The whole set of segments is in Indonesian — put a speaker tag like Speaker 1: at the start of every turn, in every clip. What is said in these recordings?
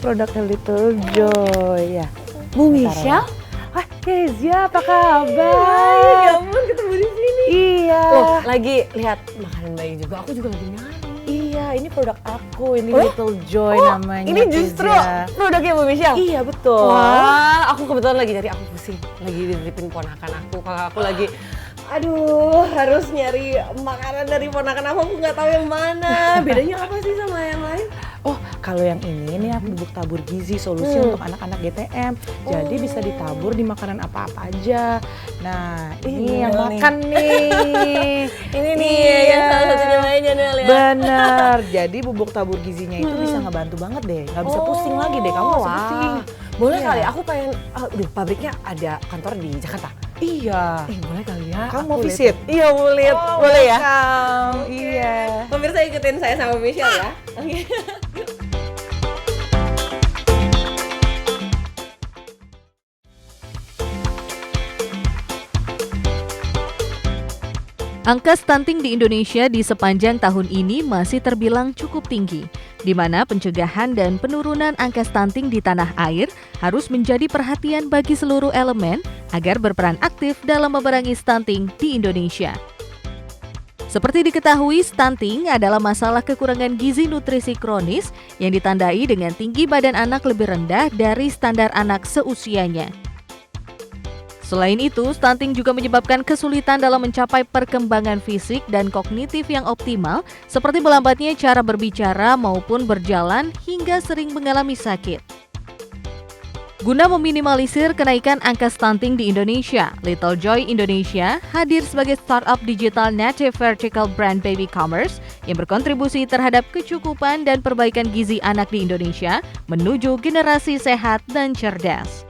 Speaker 1: produknya Little Joy ya.
Speaker 2: Bu Michelle?
Speaker 1: Kezia, apa kabar?
Speaker 2: Ya ampun, ketemu di sini.
Speaker 1: Iya.
Speaker 2: Oh, lagi lihat makanan bayi juga. Aku juga lagi nyari.
Speaker 1: Iya, ini produk aku. Ini Little Joy namanya.
Speaker 2: Ini justru
Speaker 1: Kezia.
Speaker 2: produknya Bu Michelle?
Speaker 1: Iya, betul.
Speaker 2: Wah, aku kebetulan lagi nyari, aku pusing. Lagi dititipin ponakan aku. Kakak aku lagi, aduh, harus nyari makanan dari ponakan aku nggak tahu yang mana. Bedanya apa sih sama yang lain?
Speaker 1: Oh, kalau yang ini aku bubuk tabur gizi, solusi untuk anak-anak GTM. Jadi bisa ditabur di makanan apa-apa aja. Nah, ini yang makan nih.
Speaker 2: Ini nih, yang salah satunya mainnya Nel ya.
Speaker 1: Bener. Jadi bubuk tabur gizinya itu bisa ngebantu banget deh. Nggak bisa pusing lagi deh. Kamu nggak usah pusing.
Speaker 2: Boleh
Speaker 1: Iya.
Speaker 2: kali, aku pengen, pabriknya ada kantor di Jakarta.
Speaker 1: Iya.
Speaker 2: Boleh kali ya.
Speaker 1: Kamu mau
Speaker 2: aku
Speaker 1: visit?
Speaker 2: lihat. Iya, mau lihat. Boleh ya?
Speaker 1: Welcome. Iya.
Speaker 2: Pemirsa ikutin saya sama Michelle ya. Oke.
Speaker 3: Angka stunting di Indonesia di sepanjang tahun ini masih terbilang cukup tinggi, di mana pencegahan dan penurunan angka stunting di tanah air harus menjadi perhatian bagi seluruh elemen agar berperan aktif dalam memerangi stunting di Indonesia. Seperti diketahui, stunting adalah masalah kekurangan gizi nutrisi kronis yang ditandai dengan tinggi badan anak lebih rendah dari standar anak seusianya. Selain itu, stunting juga menyebabkan kesulitan dalam mencapai perkembangan fisik dan kognitif yang optimal, seperti melambatnya cara berbicara maupun berjalan hingga sering mengalami sakit. Guna meminimalisir kenaikan angka stunting di Indonesia, Little Joy Indonesia hadir sebagai startup digital native vertical brand baby commerce yang berkontribusi terhadap kecukupan dan perbaikan gizi anak di Indonesia menuju generasi sehat dan cerdas.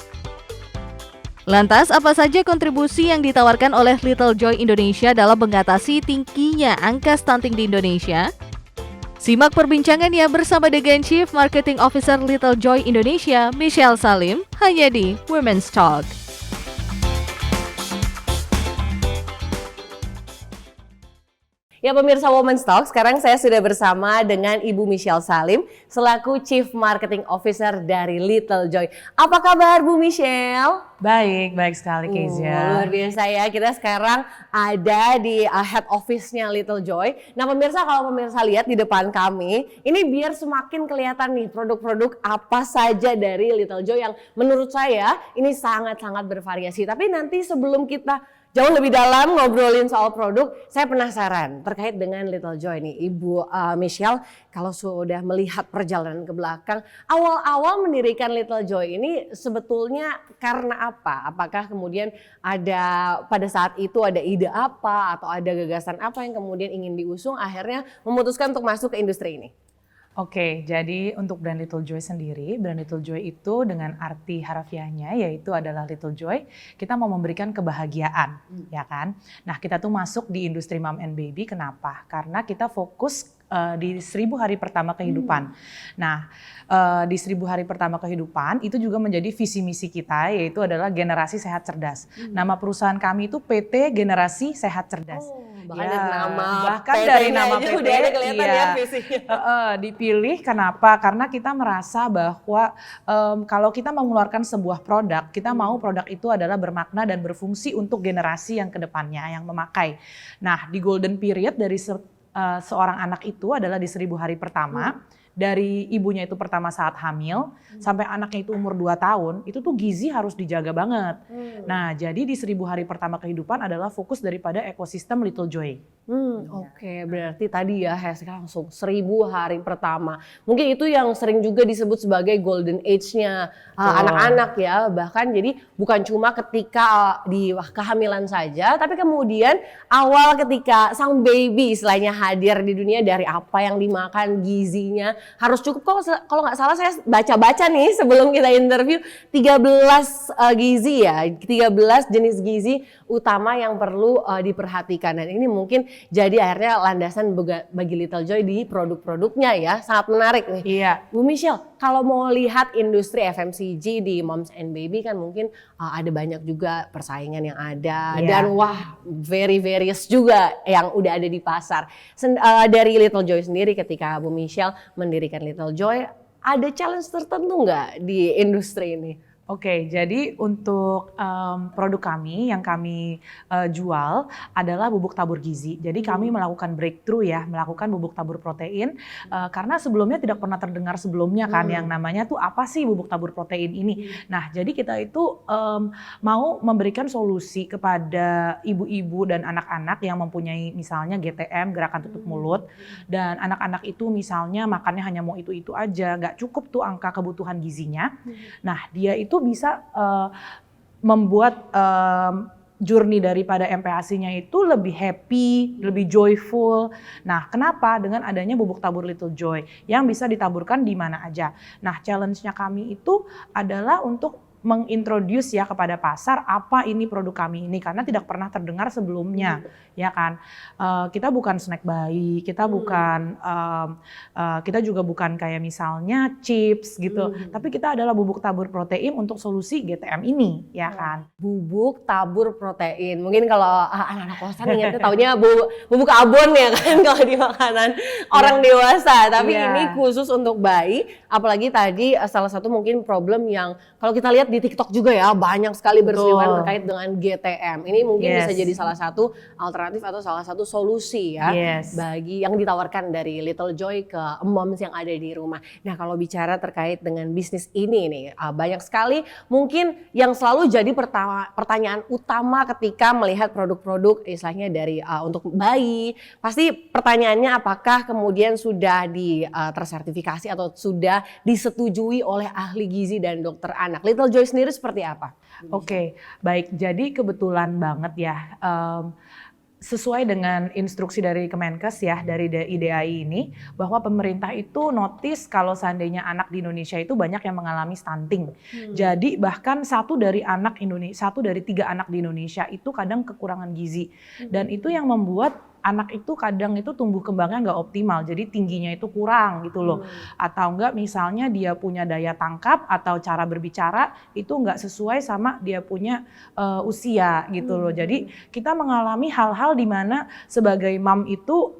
Speaker 3: Lantas, apa saja kontribusi yang ditawarkan oleh Little Joy Indonesia dalam mengatasi tingginya angka stunting di Indonesia? Simak perbincangannya bersama dengan Chief Marketing Officer Little Joy Indonesia, Michelle Salim, hanya di Women's Talk.
Speaker 2: Ya pemirsa Women's Talk, sekarang saya sudah bersama dengan Ibu Michelle Salim selaku Chief Marketing Officer dari Little Joy. Apa kabar Bu Michelle?
Speaker 1: Baik, baik sekali Kezia.
Speaker 2: Luar biasa ya, kita sekarang ada di head office-nya Little Joy. Nah pemirsa, kalau pemirsa lihat di depan kami, ini biar semakin kelihatan nih produk-produk apa saja dari Little Joy yang menurut saya ini sangat-sangat bervariasi. Tapi nanti sebelum kita jauh lebih dalam ngobrolin soal produk, saya penasaran terkait dengan Little Joy nih, Ibu Michelle. Kalau sudah melihat perjalanan ke belakang, awal-awal mendirikan Little Joy ini sebetulnya karena apa? Apakah kemudian ada pada saat itu ada ide apa atau ada gagasan apa yang kemudian ingin diusung akhirnya memutuskan untuk masuk ke industri ini?
Speaker 1: Oke, jadi untuk brand Little Joy sendiri, brand Little Joy itu dengan arti harafiahnya yaitu adalah Little Joy, kita mau memberikan kebahagiaan, ya kan? Nah, kita tuh masuk di industri mom and baby, kenapa? Karena kita fokus di 1000 hari pertama kehidupan. Nah, di 1000 hari pertama kehidupan itu juga menjadi visi misi kita, yaitu adalah generasi sehat cerdas. Nama perusahaan kami itu PT Generasi Sehat Cerdas.
Speaker 2: Bahkan
Speaker 1: Ya,
Speaker 2: dari nama
Speaker 1: bahkan dari nama
Speaker 2: aja
Speaker 1: PT
Speaker 2: udah ada kelihatan
Speaker 1: iya.
Speaker 2: ya visinya.
Speaker 1: Dipilih kenapa? Karena kita merasa bahwa kalau kita mengeluarkan sebuah produk, kita mau produk itu adalah bermakna dan berfungsi untuk generasi yang kedepannya yang memakai. Nah, di golden period dari seorang anak itu adalah di 1000 hari pertama. Dari ibunya itu pertama saat hamil sampai anaknya itu umur 2 tahun, itu tuh gizi harus dijaga banget. Nah, jadi di 1000 hari pertama kehidupan adalah fokus daripada ekosistem Little Joy.
Speaker 2: Oke, berarti tadi ya hashtag langsung 1000 hari pertama. Mungkin itu yang sering juga disebut sebagai golden age-nya anak-anak ya. Bahkan jadi bukan cuma ketika di kehamilan saja, tapi kemudian awal ketika sang baby istilahnya hadir di dunia, dari apa yang dimakan, gizinya harus cukup. Kalau nggak salah saya baca-baca nih sebelum kita interview 13 gizi ya, 13 jenis gizi utama yang perlu diperhatikan. Dan ini mungkin jadi akhirnya landasan bagi Little Joy di produk-produknya ya, sangat menarik nih.
Speaker 1: Iya.
Speaker 2: Bu Michelle, kalau mau lihat industri FMCG di Moms and Baby kan mungkin ada banyak juga persaingan yang ada dan wah very various juga yang udah ada di pasar. Dari Little Joy sendiri ketika Bu Michelle mendirikan Little Joy, Ada challenge tertentu nggak di industri ini?
Speaker 1: Oke, jadi untuk produk kami yang kami jual adalah bubuk tabur gizi. Jadi kami melakukan breakthrough ya, melakukan bubuk tabur protein karena sebelumnya tidak pernah terdengar sebelumnya kan yang namanya tuh apa sih bubuk tabur protein ini. Nah, jadi kita itu mau memberikan solusi kepada ibu-ibu dan anak-anak yang mempunyai misalnya GTM, gerakan tutup mulut, dan anak-anak itu misalnya makannya hanya mau itu-itu aja, nggak cukup tuh angka kebutuhan gizinya. Nah, dia itu bisa membuat journey daripada MPASI-nya itu lebih happy, lebih joyful. Nah, kenapa? Dengan adanya bubuk tabur Little Joy yang bisa ditaburkan di mana aja. Nah, challenge-nya kami itu adalah untuk mengintroduce ya kepada pasar apa ini produk kami ini karena tidak pernah terdengar sebelumnya, ya kan? Kita bukan snack bayi, kita bukan kita juga bukan kayak misalnya chips gitu, tapi kita adalah bubuk tabur protein untuk solusi GTM ini, ya kan?
Speaker 2: Bubuk tabur protein. Mungkin kalau anak-anak kosan ingatnya taunya bubuk abon ya kan kalau di makanan orang dewasa. Tapi ini khusus untuk bayi. Apalagi tadi salah satu mungkin problem yang kalau kita lihat di TikTok juga ya banyak sekali berseliweran terkait dengan GTM. Ini mungkin bisa jadi salah satu alternatif atau salah satu solusi ya bagi yang ditawarkan dari Little Joy ke moms yang ada di rumah. Nah, kalau bicara terkait dengan bisnis ini nih banyak sekali mungkin yang selalu jadi pertanyaan utama ketika melihat produk-produk istilahnya dari untuk bayi. Pasti pertanyaannya apakah kemudian sudah tersertifikasi atau sudah disetujui oleh ahli gizi dan dokter anak. Little Joy sendiri seperti apa?
Speaker 1: Oke, baik. Jadi kebetulan banget ya, sesuai dengan instruksi dari Kemenkes ya, dari IDAI ini, bahwa pemerintah itu notice kalau seandainya anak di Indonesia itu banyak yang mengalami stunting. Jadi bahkan 1 dari 3 anak di Indonesia itu kadang kekurangan gizi. Dan itu yang membuat anak itu kadang itu tumbuh kembangnya nggak optimal, jadi tingginya itu kurang gitu loh. Atau enggak misalnya dia punya daya tangkap atau cara berbicara itu nggak sesuai sama dia punya usia gitu loh. Jadi kita mengalami hal-hal di mana sebagai mom itu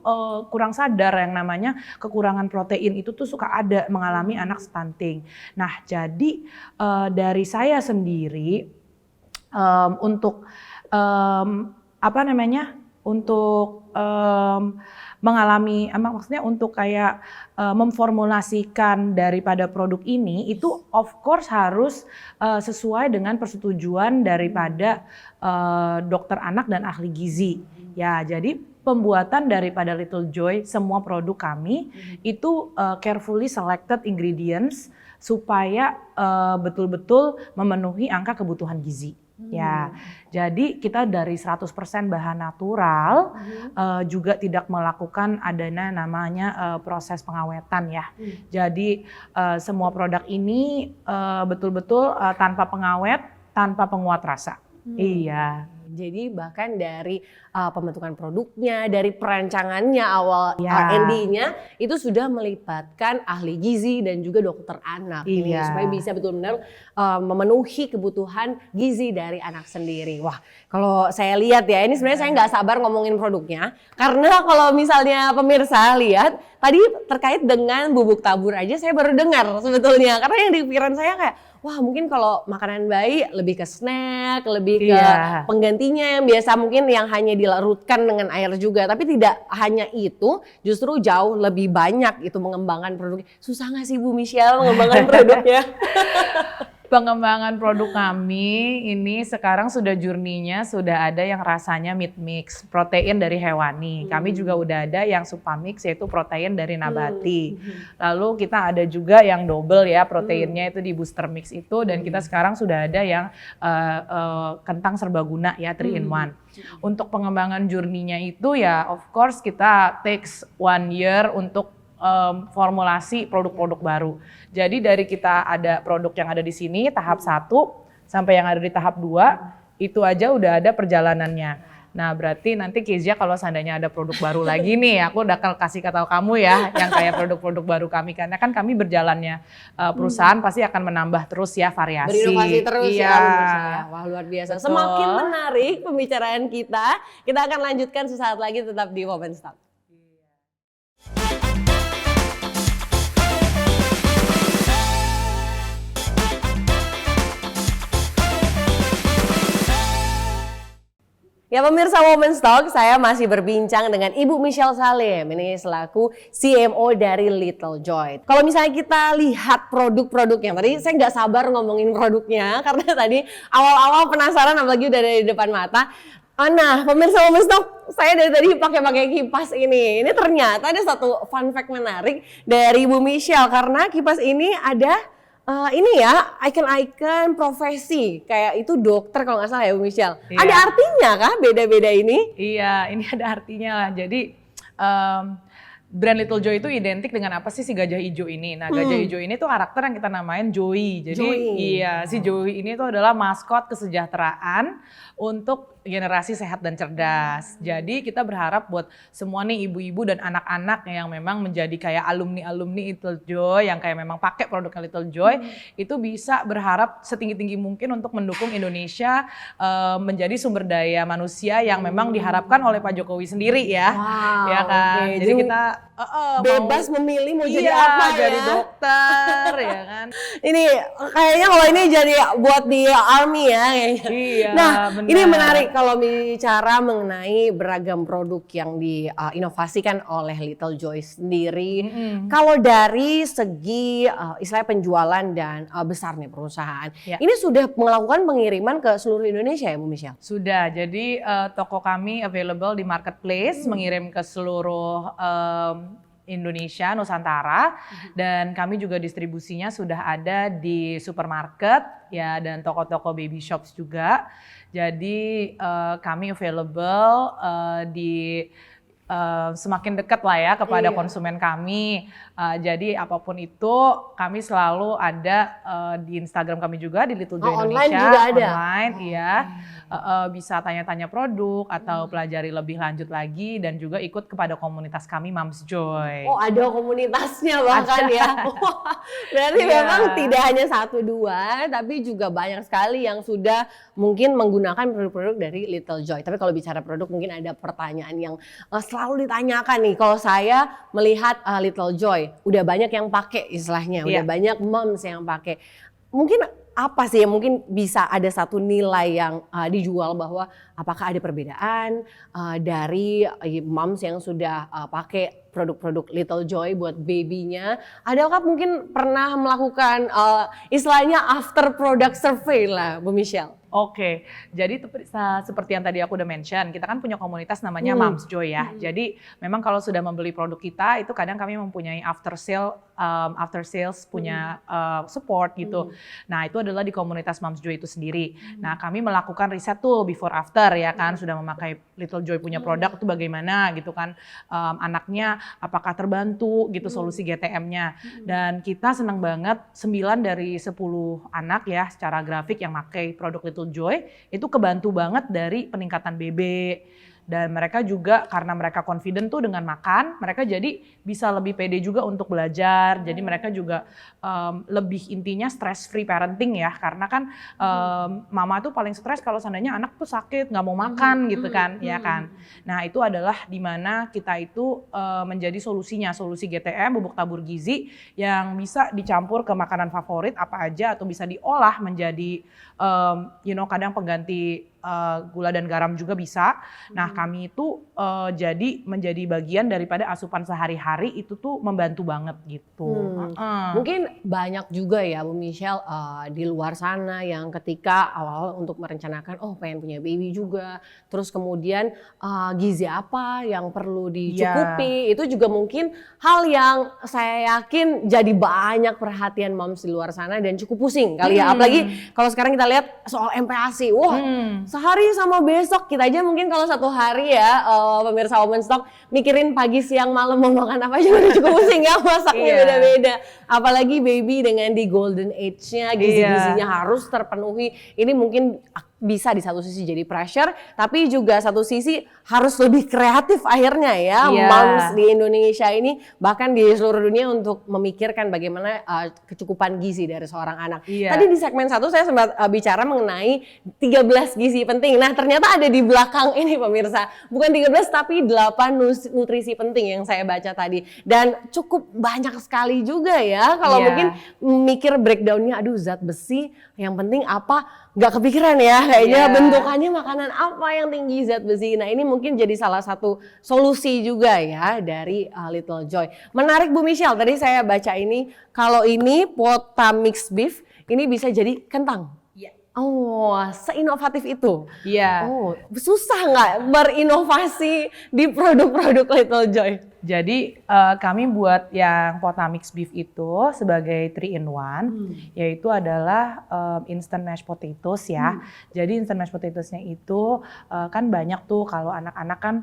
Speaker 1: kurang sadar yang namanya kekurangan protein itu tuh suka ada mengalami anak stunting. Nah, jadi dari saya sendiri untuk untuk mengalami, maksudnya untuk kayak memformulasikan daripada produk ini itu of course harus sesuai dengan persetujuan daripada dokter anak dan ahli gizi. Ya, jadi pembuatan daripada Little Joy semua produk kami itu carefully selected ingredients supaya betul-betul memenuhi angka kebutuhan gizi. Ya, jadi kita dari 100% bahan natural, juga tidak melakukan adanya namanya proses pengawetan ya. Jadi semua produk ini betul-betul tanpa pengawet, tanpa penguat rasa. Iya.
Speaker 2: Jadi bahkan dari pembentukan produknya, dari perancangannya awal R&D-nya itu sudah melibatkan ahli gizi dan juga dokter anak ini supaya bisa betul-betul memenuhi kebutuhan gizi dari anak sendiri. Wah, kalau saya lihat ya, ini sebenarnya saya nggak sabar ngomongin produknya karena kalau misalnya pemirsa lihat tadi terkait dengan bubuk tabur aja saya baru dengar sebetulnya karena yang di pikiran saya kayak wah mungkin kalau makanan bayi lebih ke snack, lebih ke penggantinya yang biasa mungkin yang hanya dilarutkan dengan air juga. Tapi tidak hanya itu, justru jauh lebih banyak itu mengembangkan produknya. Susah nggak sih Bu Michelle mengembangkan produknya?
Speaker 1: Pengembangan produk kami ini sekarang sudah journey-nya sudah ada yang rasanya meat mix, protein dari hewani. Kami juga udah ada yang supamix yaitu protein dari nabati. Lalu kita ada juga yang double ya proteinnya itu di booster mix itu dan kita sekarang sudah ada yang kentang serbaguna ya 3 in 1. Untuk pengembangan journey-nya itu ya of course kita takes 1 year untuk formulasi produk-produk baru. Jadi dari kita ada produk yang ada di sini tahap 1 sampai yang ada di tahap 2 itu aja udah ada perjalanannya. Nah berarti nanti Kezia kalau seandainya ada produk baru lagi nih aku udah kasih tahu kamu ya yang kayak produk-produk baru kami karena kan kami berjalannya perusahaan pasti akan menambah terus ya variasi.
Speaker 2: Berinovasi terus ya. Wah luar biasa. Betul. Semakin menarik pembicaraan kita. Kita akan lanjutkan sesaat lagi tetap di Women's Talk. Ya pemirsa Women's Talk, saya masih berbincang dengan Ibu Michelle Salim, ini selaku CMO dari Little Joy. Kalau misalnya kita lihat produk-produknya, tadi saya nggak sabar ngomongin produknya karena tadi awal-awal penasaran apalagi udah ada di depan mata. Nah, pemirsa Women's Talk, saya dari tadi pakai kipas ini. Ini ternyata ada satu fun fact menarik dari Ibu Michelle karena kipas ini ada ini ya, icon-icon profesi, kayak itu dokter kalau nggak salah ya Bu Michelle.
Speaker 1: Iya.
Speaker 2: Ada artinya kah beda-beda ini?
Speaker 1: Iya, ini ada artinya lah. Jadi brand Little Joy itu identik dengan apa sih si gajah hijau ini? Nah, gajah hijau ini tuh karakter yang kita namain Joey. Jadi iya, si Joey ini tuh adalah maskot kesejahteraan untuk generasi sehat dan cerdas. Jadi kita berharap buat semua nih ibu-ibu dan anak-anak yang memang menjadi kayak alumni-alumni Little Joy yang kayak memang pakai produknya Little Joy itu bisa berharap setinggi-tinggi mungkin untuk mendukung Indonesia menjadi sumber daya manusia yang memang diharapkan oleh Pak Jokowi sendiri ya.
Speaker 2: Wow,
Speaker 1: Ya kan.
Speaker 2: oke.
Speaker 1: Jadi kita
Speaker 2: Bebas memilih mau jadi
Speaker 1: iya,
Speaker 2: apa ya?
Speaker 1: jadi dokter ya kan.
Speaker 2: Ini kayaknya kalau ini jadi buat di army ya kayaknya.
Speaker 1: Iya,
Speaker 2: Nah,
Speaker 1: benar.
Speaker 2: ini menarik kalau bicara mengenai beragam produk yang diinovasikan oleh Little Joy sendiri. Kalau dari segi istilah penjualan dan besarnya perusahaan,
Speaker 1: Ya.
Speaker 2: ini sudah melakukan pengiriman ke seluruh Indonesia ya Bu Michelle?
Speaker 1: Sudah, jadi toko kami available di marketplace, mengirim ke seluruh Indonesia, Nusantara, dan kami juga distribusinya sudah ada di supermarket ya dan toko-toko baby shops juga. Jadi kami available di semakin dekat lah ya kepada konsumen kami. Jadi apapun itu kami selalu ada di Instagram kami juga di Little Joy
Speaker 2: Online
Speaker 1: Indonesia.
Speaker 2: juga ada?
Speaker 1: Online, iya. Bisa tanya-tanya produk atau pelajari lebih lanjut lagi dan juga ikut kepada komunitas kami Moms Joy.
Speaker 2: Oh, ada komunitasnya bahkan ya. Berarti
Speaker 1: Iya.
Speaker 2: memang tidak hanya 1-2 tapi juga banyak sekali yang sudah mungkin menggunakan produk-produk dari Little Joy. Tapi kalau bicara produk mungkin ada pertanyaan yang selalu ditanyakan nih. Kalau saya melihat Little Joy, udah banyak yang pakai istilahnya, udah
Speaker 1: Iya.
Speaker 2: banyak moms yang pakai. Mungkin apa sih yang mungkin bisa ada satu nilai yang dijual bahwa apakah ada perbedaan dari moms yang sudah pakai produk-produk Little Joy buat babynya? Adakah mungkin pernah melakukan istilahnya after product survey lah Bu Michelle?
Speaker 1: Oke, jadi seperti yang tadi aku udah mention, kita kan punya komunitas namanya Moms Joy ya. Jadi memang kalau sudah membeli produk kita, itu kadang kami mempunyai after sales punya support gitu. Nah itu adalah di komunitas Moms Joy itu sendiri. Nah kami melakukan riset tuh before after ya kan, sudah memakai Little Joy punya produk itu bagaimana gitu kan, anaknya apakah terbantu gitu solusi GTM-nya. Dan kita senang banget 9 dari 10 anak ya secara grafik yang pakai produk Little Joy itu kebantu banget dari peningkatan BB. Dan mereka juga karena mereka confident tuh dengan makan, mereka jadi bisa lebih pede juga untuk belajar. Jadi mereka juga lebih intinya stress free parenting ya, karena kan mama tuh paling stres kalau seandainya anak tuh sakit nggak mau makan gitu kan, ya kan. Nah itu adalah dimana kita itu menjadi solusinya, solusi GTM bubuk tabur gizi yang bisa dicampur ke makanan favorit apa aja atau bisa diolah menjadi kadang pengganti gula dan garam juga bisa. Nah kami itu jadi menjadi bagian daripada asupan sehari-hari itu tuh membantu banget gitu.
Speaker 2: Mungkin banyak juga ya Bu Michelle di luar sana yang ketika awal untuk merencanakan pengen punya baby juga, terus kemudian gizi apa yang perlu dicukupi, itu juga mungkin hal yang saya yakin jadi banyak perhatian moms di luar sana dan cukup pusing kali ya. Apalagi kalau sekarang kita lihat soal MPASI, sehari sama besok kita aja mungkin kalau satu hari ya pemirsa Women's Talk mikirin pagi siang malam mau makan apa aja udah cukup pusing ya, masaknya beda-beda. Apalagi baby dengan di golden age-nya gizi-gizinya harus terpenuhi. Ini mungkin bisa di satu sisi jadi pressure, tapi juga satu sisi harus lebih kreatif akhirnya ya moms di Indonesia ini bahkan di seluruh dunia untuk memikirkan bagaimana kecukupan gizi dari seorang anak. Tadi di segmen 1 saya sempat bicara mengenai 13 gizi penting. Nah ternyata ada di belakang ini pemirsa, bukan 13 tapi 8 nutrisi penting yang saya baca tadi. Dan cukup banyak sekali juga ya kalau mungkin mikir breakdownnya, aduh zat besi yang penting apa, nggak kepikiran ya kayaknya
Speaker 1: Iya.
Speaker 2: bentukannya makanan apa yang tinggi zat besi. Nah ini mungkin jadi salah satu solusi juga ya dari Little Joy. Menarik Bu Michelle, tadi saya baca ini kalau ini pota mixed beef ini bisa jadi kentang.
Speaker 1: Iya.
Speaker 2: Oh, seinovatif itu.
Speaker 1: Iya.
Speaker 2: Oh, susah nggak berinovasi di produk-produk Little Joy?
Speaker 1: Jadi kami buat yang pota mixed beef itu sebagai 3-in-1, yaitu adalah instant mashed potatoes ya. Jadi instant mashed potatoesnya itu kan banyak tuh kalau anak-anak kan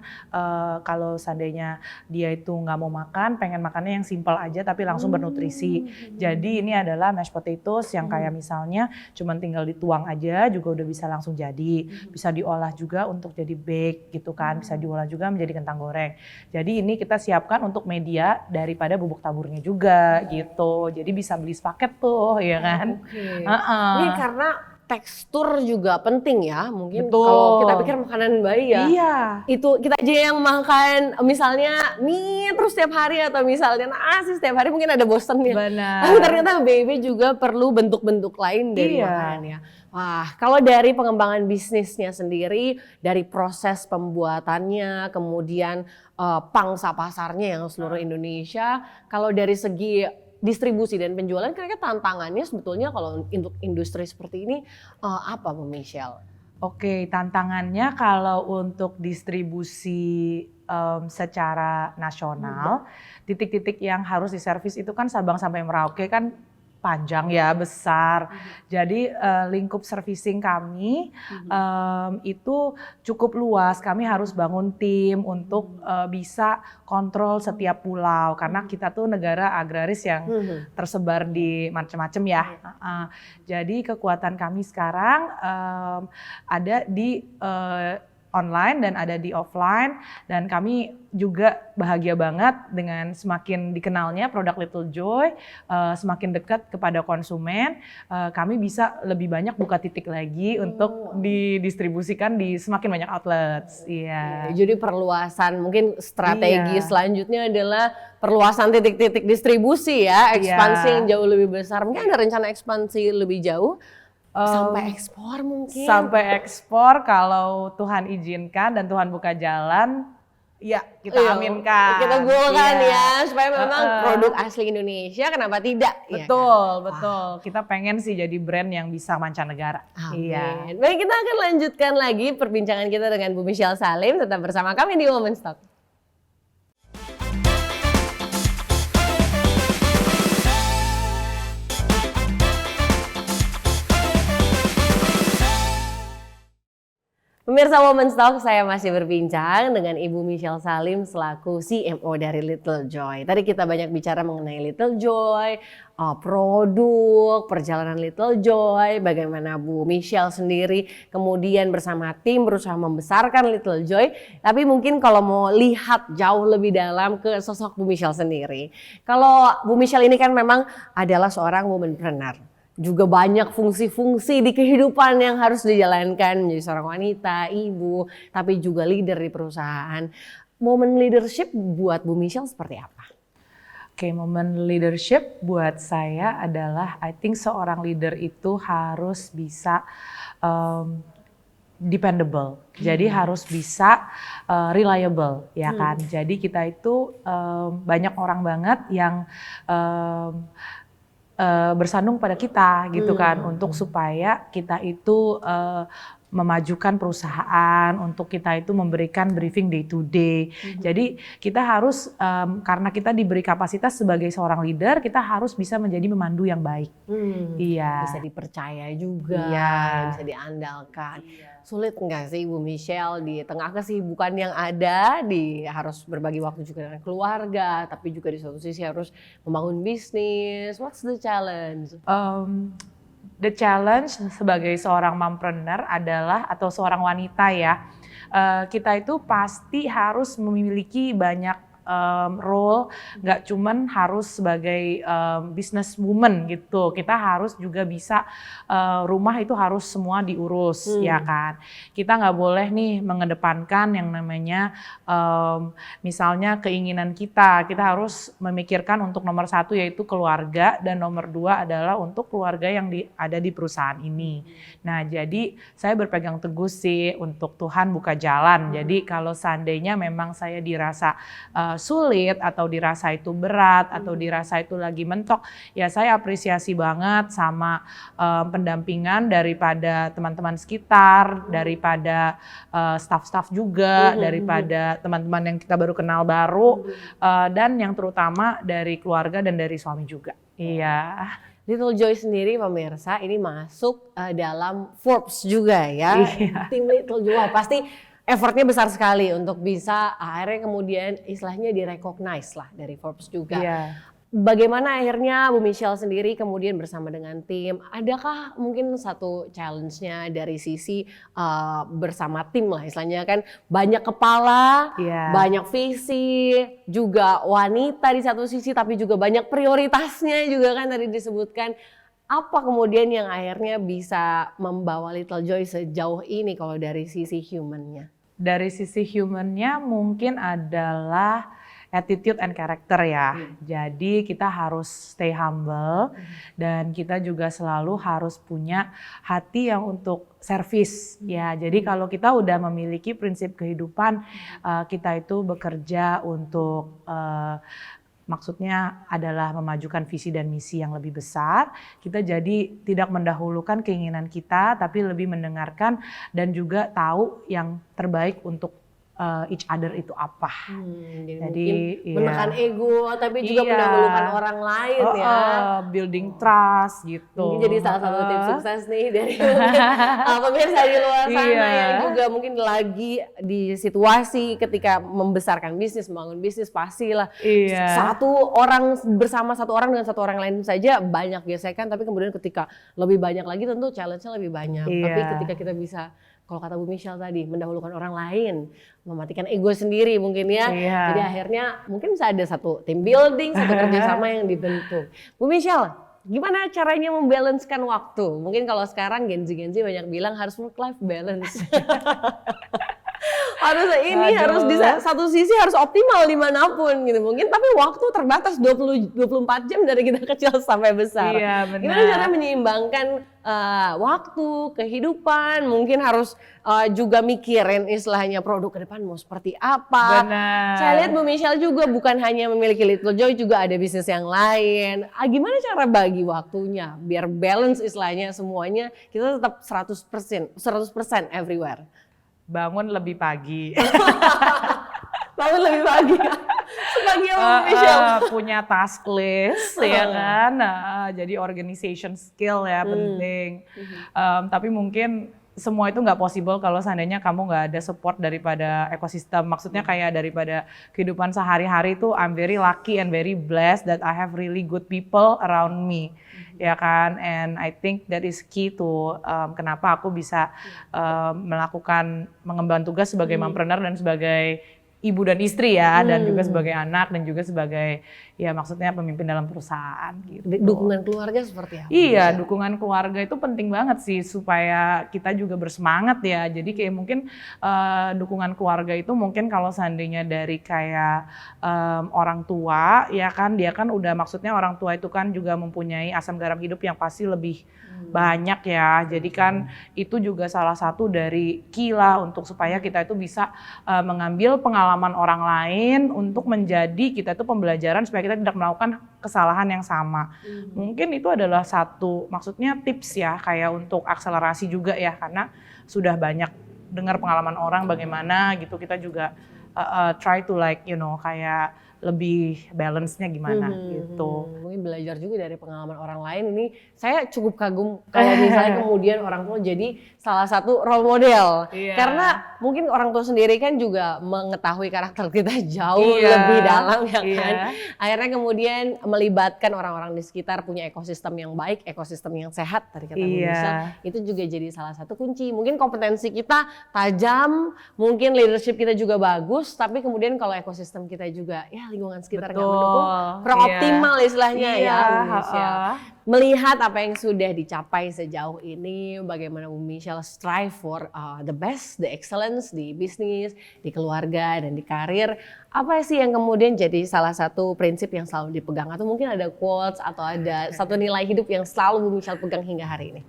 Speaker 1: kalau seandainya dia itu nggak mau makan, pengen makannya yang simple aja tapi langsung bernutrisi. Jadi ini adalah mashed potatoes yang kayak misalnya cuman tinggal dituang aja juga udah bisa langsung jadi. Bisa diolah juga untuk jadi bake gitu kan, bisa diolah juga menjadi kentang goreng. Jadi ini kita siapkan untuk media daripada bubuk taburnya juga gitu. Jadi bisa beli sepaket tuh ya kan.
Speaker 2: Ini karena tekstur juga penting ya. Mungkin
Speaker 1: Betul.
Speaker 2: kalau kita pikir makanan bayi ya.
Speaker 1: Iya.
Speaker 2: Itu kita aja yang makan misalnya mie terus setiap hari atau misalnya nasi setiap hari mungkin ada bosennya.
Speaker 1: Benar.
Speaker 2: Tapi ternyata baby juga perlu bentuk-bentuk lain dari
Speaker 1: Iya.
Speaker 2: makanannya. Wah, kalau dari pengembangan bisnisnya sendiri, dari proses pembuatannya, kemudian pangsa pasarnya yang seluruh Indonesia, kalau dari segi distribusi dan penjualan, kira-kira tantangannya sebetulnya kalau untuk industri seperti ini apa Bu Michelle?
Speaker 1: Oke, tantangannya kalau untuk distribusi secara nasional, titik-titik yang harus diservis itu kan Sabang sampai Merauke kan panjang ya, besar. Jadi lingkup servicing kami itu cukup luas. Kami harus bangun tim untuk bisa kontrol setiap pulau karena kita tuh negara agraris yang tersebar di macam-macam ya. Jadi kekuatan kami sekarang ada di online dan ada di offline, dan kami juga bahagia banget dengan semakin dikenalnya produk Little Joy, semakin dekat kepada konsumen, kami bisa lebih banyak buka titik lagi untuk didistribusikan di semakin banyak outlets. Iya.
Speaker 2: Jadi perluasan, mungkin strategi
Speaker 1: Iya.
Speaker 2: selanjutnya adalah perluasan titik-titik distribusi ya, ekspansi
Speaker 1: Iya.
Speaker 2: yang jauh lebih besar. Mungkin ada rencana ekspansi lebih jauh? Sampai ekspor mungkin?
Speaker 1: Sampai ekspor kalau Tuhan izinkan dan Tuhan buka jalan, ya kita
Speaker 2: Iya,
Speaker 1: aminkan.
Speaker 2: Kita goalkan
Speaker 1: Iya.
Speaker 2: ya, supaya memang produk asli Indonesia, kenapa tidak? Ya kan?
Speaker 1: Betul. Kita pengen sih jadi brand yang bisa mancanegara.
Speaker 2: Amin.
Speaker 1: Iya.
Speaker 2: Baik, kita akan lanjutkan lagi perbincangan kita dengan Bu Michelle Salim. Tetap bersama kami di Women's Talk. Pemirsa Women's Talk, saya masih berbincang dengan Ibu Michelle Salim selaku CMO dari Little Joy. Tadi kita banyak bicara mengenai Little Joy, produk, perjalanan Little Joy, bagaimana Bu Michelle sendiri kemudian bersama tim berusaha membesarkan Little Joy. Tapi mungkin kalau mau lihat jauh lebih dalam ke sosok Bu Michelle sendiri. Kalau Bu Michelle ini kan memang adalah seorang womanpreneur. Juga banyak fungsi-fungsi di kehidupan yang harus dijalankan, menjadi seorang wanita, ibu, tapi juga leader di perusahaan. Momen leadership buat Bu Michelle seperti apa?
Speaker 1: Oke, momen leadership buat saya adalah I think seorang leader itu harus bisa dependable. Jadi harus bisa reliable ya kan. Jadi kita itu banyak orang banget yang bersandung pada kita gitu kan, untuk supaya kita itu memajukan perusahaan, untuk kita itu memberikan briefing day to day. Jadi kita harus karena kita diberi kapasitas sebagai seorang leader, kita harus bisa menjadi pemandu yang baik. Iya.
Speaker 2: Bisa dipercaya juga,
Speaker 1: Iya.
Speaker 2: bisa diandalkan. Sulit nggak sih Bu Michelle di tengah kesibukan yang ada, harus berbagi waktu juga dengan keluarga, tapi juga di satu sisi harus membangun bisnis. What's the challenge?
Speaker 1: The challenge sebagai seorang mompreneur adalah, atau seorang wanita ya, kita itu pasti harus memiliki banyak role, nggak cuman harus sebagai business woman gitu. Kita harus juga bisa rumah itu harus semua diurus, ya kan. Kita nggak boleh nih mengedepankan yang namanya misalnya keinginan kita harus memikirkan untuk nomor 1 yaitu keluarga, dan nomor 2 adalah untuk keluarga yang ada di perusahaan ini. Nah, jadi saya berpegang teguh sih untuk Tuhan buka jalan. Jadi kalau seandainya memang saya dirasa sulit atau dirasa itu berat atau dirasa itu lagi mentok, ya saya apresiasi banget sama pendampingan daripada teman-teman sekitar, daripada staff-staff juga, daripada teman-teman yang kita baru kenal baru, dan yang terutama dari keluarga dan dari suami juga. Iya.
Speaker 2: Little Joy sendiri pemirsa ini masuk dalam Forbes juga ya.
Speaker 1: Iya.
Speaker 2: Tim Little Joy pasti effortnya besar sekali untuk bisa akhirnya kemudian istilahnya direcognize lah dari Forbes juga.
Speaker 1: Iya.
Speaker 2: Bagaimana akhirnya Bu Michelle sendiri kemudian bersama dengan tim, adakah mungkin satu challenge-nya dari sisi bersama tim lah istilahnya, kan banyak kepala, banyak visi, juga wanita di satu sisi tapi juga banyak prioritasnya juga kan tadi disebutkan. Apa kemudian yang akhirnya bisa membawa Little Joy sejauh ini kalau dari sisi human-nya?
Speaker 1: Dari sisi human-nya mungkin adalah attitude and character ya. Jadi kita harus stay humble dan kita juga selalu harus punya hati yang untuk service ya. Jadi kalau kita udah memiliki prinsip kehidupan, kita itu bekerja untuk maksudnya adalah memajukan visi dan misi yang lebih besar. Kita jadi tidak mendahulukan keinginan kita, tapi lebih mendengarkan dan juga tahu yang terbaik untuk each other itu apa.
Speaker 2: Jadi menekan ego, tapi juga mendahulukan orang lain ya.
Speaker 1: Building trust gitu.
Speaker 2: Mungkin jadi salah satu tips sukses nih dari pemirsa di luar sana yang juga mungkin lagi di situasi ketika membesarkan bisnis, membangun bisnis, pastilah satu orang bersama satu orang dengan satu orang lain saja banyak gesekan, tapi kemudian ketika lebih banyak lagi tentu challenge-nya lebih banyak. Tapi ketika kita bisa, kalau kata Bu Michelle tadi, mendahulukan orang lain, mematikan ego sendiri mungkin ya. Jadi akhirnya mungkin bisa ada satu team building, satu kerjasama yang dibentuk. Bu Michelle, gimana caranya membalancekan waktu? Mungkin kalau sekarang Gen Z banyak bilang harus work-life balance. Harus di satu sisi harus optimal dimanapun gitu mungkin, tapi waktu terbatas 24 jam dari kita kecil sampai besar.
Speaker 1: Iya, benar.
Speaker 2: Gimana cara menyeimbangkan waktu, kehidupan, mungkin harus juga mikirin istilahnya produk ke depan mau seperti apa.
Speaker 1: Benar.
Speaker 2: Saya lihat Bu Michelle juga bukan hanya memiliki Little Joy, juga ada bisnis yang lain. Gimana cara bagi waktunya biar balance istilahnya semuanya kita tetap 100% everywhere?
Speaker 1: Bangun lebih pagi.
Speaker 2: Bangun lebih pagi. Sebagai Michelle.
Speaker 1: Punya task list ya kan. Jadi organization skill ya penting. Tapi mungkin semua itu nggak possible kalau seandainya kamu nggak ada support daripada ekosistem. Maksudnya kayak daripada kehidupan sehari-hari itu I'm very lucky and very blessed that I have really good people around me. Ya kan, and I think that is key to kenapa aku bisa melakukan mengemban tugas sebagai mompreneur dan sebagai ibu dan istri ya, dan juga sebagai anak dan juga sebagai ya maksudnya pemimpin dalam perusahaan gitu.
Speaker 2: Dukungan keluarga seperti apa?
Speaker 1: Iya, dukungan keluarga itu penting banget sih supaya kita juga bersemangat ya. Jadi kayak mungkin dukungan keluarga itu mungkin kalau seandainya dari kayak orang tua ya kan, dia kan udah maksudnya orang tua itu kan juga mempunyai asam garam hidup yang pasti lebih banyak ya. Jadi kan itu juga salah satu dari key lah untuk supaya kita itu bisa mengambil pengalaman orang lain untuk menjadi kita itu pembelajaran supaya kita tidak melakukan kesalahan yang sama. Mungkin itu adalah satu maksudnya tips ya kayak untuk akselerasi juga ya, karena sudah banyak dengar pengalaman orang bagaimana gitu, kita juga try to like you know kayak lebih balance-nya gimana gitu.
Speaker 2: Mungkin belajar juga dari pengalaman orang lain. Ini saya cukup kagum kalau misalnya kemudian orang tua jadi salah satu role model. Karena mungkin orang tua sendiri kan juga mengetahui karakter kita jauh lebih dalam ya kan. Akhirnya kemudian melibatkan orang-orang di sekitar, punya ekosistem yang baik, ekosistem yang sehat tadi kata Michelle. Itu juga jadi salah satu kunci. Mungkin kompetensi kita tajam, mungkin leadership kita juga bagus, tapi kemudian kalau ekosistem kita juga ya lingkungan sekitar nggak mendukung, kurang optimal istilahnya ya Bu Michelle. Melihat apa yang sudah dicapai sejauh ini, bagaimana Bu Michelle strive for the best, the excellence di bisnis, di keluarga dan di karir. Apa sih yang kemudian jadi salah satu prinsip yang selalu dipegang, atau mungkin ada quotes atau ada satu nilai hidup yang selalu Bu Michelle pegang hingga hari ini?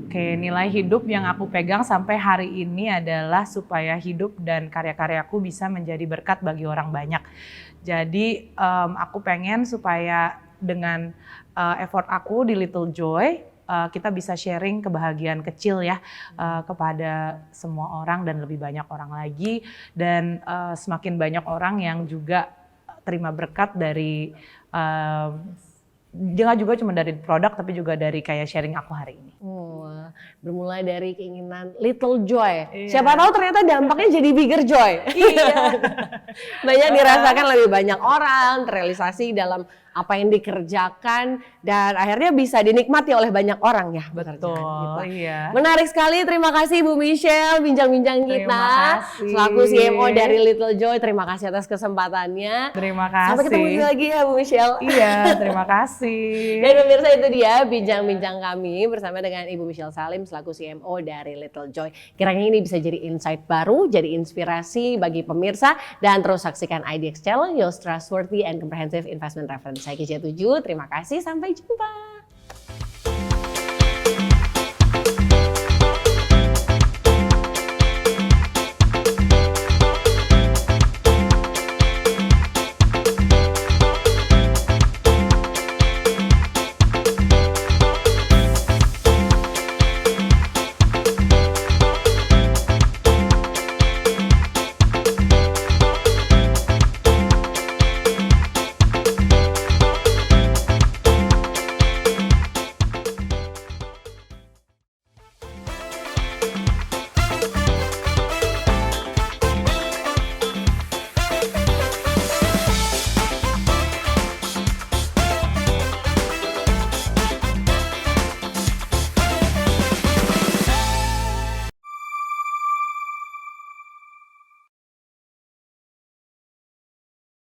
Speaker 1: Oke, nilai hidup yang aku pegang sampai hari ini adalah supaya hidup dan karya-karyaku bisa menjadi berkat bagi orang banyak. Jadi aku pengen supaya dengan effort aku di Little Joy, kita bisa sharing kebahagiaan kecil ya kepada semua orang dan lebih banyak orang lagi. Dan semakin banyak orang yang juga terima berkat dari jangan juga cuma dari produk tapi juga dari kayak sharing aku hari ini.
Speaker 2: Bermulai dari keinginan Little Joy. Siapa tahu ternyata dampaknya jadi bigger joy. Banyak dirasakan lebih banyak orang, terrealisasi dalam apa yang dikerjakan dan akhirnya bisa dinikmati oleh banyak orang ya.
Speaker 1: Betul,
Speaker 2: Menarik sekali, terima kasih Bu Michelle bincang-bincang kita selaku CMO dari Little Joy. Terima kasih atas kesempatannya.
Speaker 1: Terima kasih.
Speaker 2: Sampai ketemu lagi ya Bu Michelle.
Speaker 1: Terima kasih.
Speaker 2: Dan pemirsa, itu dia bincang-bincang kami bersama dengan Ibu Michelle Salim selaku CMO dari Little Joy. Kiranya ini bisa jadi insight baru, jadi inspirasi bagi pemirsa, dan terus saksikan IDX Channel, your trustworthy and comprehensive investment reference. Saya Kecia 7, terima kasih, sampai jumpa.